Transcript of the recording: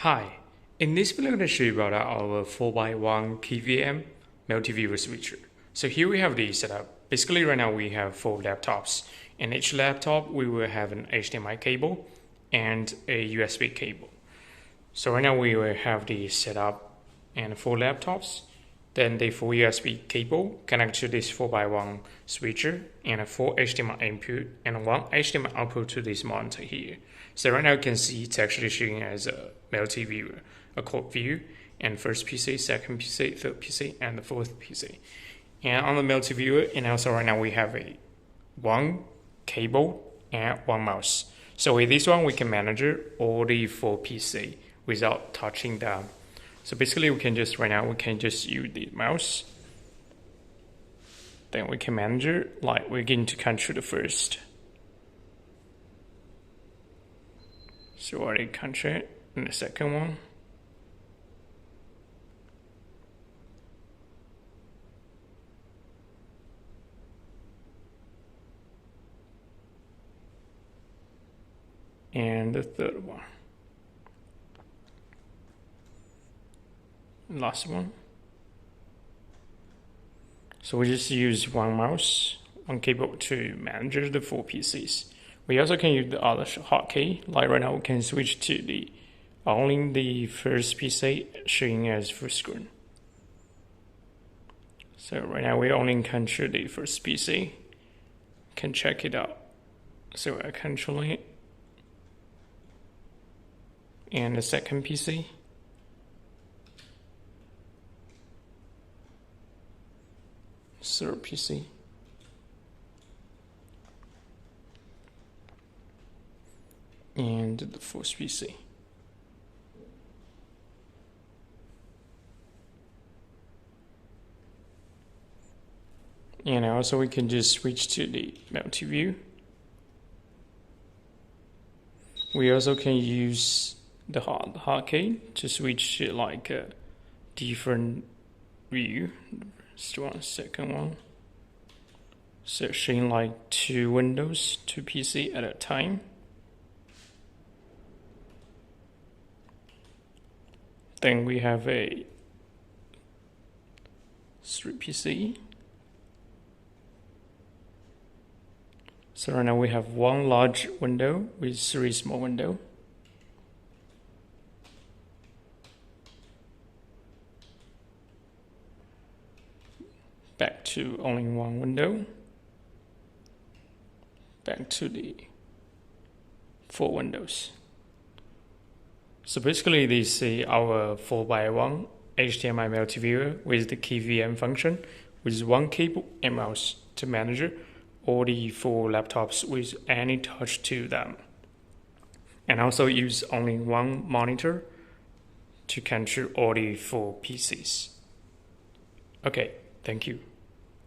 Hi, in this video I'm going to show you about our 4x1 KVM multi-viewer switcher. So here we have the setup. Basically right now we have 4 laptops. In each laptop we will have an HDMI cable and a USB cable. So right now we will have the setup and 4 laptops. Then the 4 USB cable connect to this 4x1 switcher and a 4 HDMI input and 1 HDMI output to this monitor here. So right now you can see it's actually showing as a multi-viewer, a quad view, and first PC, second PC, third PC, and the fourth PC. And on the multi-viewer, and also right now we have a 1 cable and 1 mouse. So with this one we can manage all the 4 PC without touching them. So basically we can just use the mouse. Then we can manage it, like we're going to control the first. So already control it in the second one. And the third one. Last one. So we just use 1 mouse, 1 keyboard to manage the 4 PCs. We also can use the other hotkey. Like right now we can switch to only the first PC showing as full screen. So right now we only control the first PC. Can check it out. So I control it. And the second PC. Third PC. And the fourth PC. And also we can just switch to the multi-view. We also can use the hotkey to switch to like a different view. First one, second one. So showing like 2 windows, 2 PC at a time. Then we have a 3 PC. So right now we have 1 large window with 3 small windows. Back to only 1 window. Back to the 4 windows. So basically this is our 4x1 HDMI multi-viewer with the KVM function with 1 cable and mouse to manage all the 4 laptops with any touch to them. And also use only 1 monitor to control all the 4 PCs. Okay, thank you.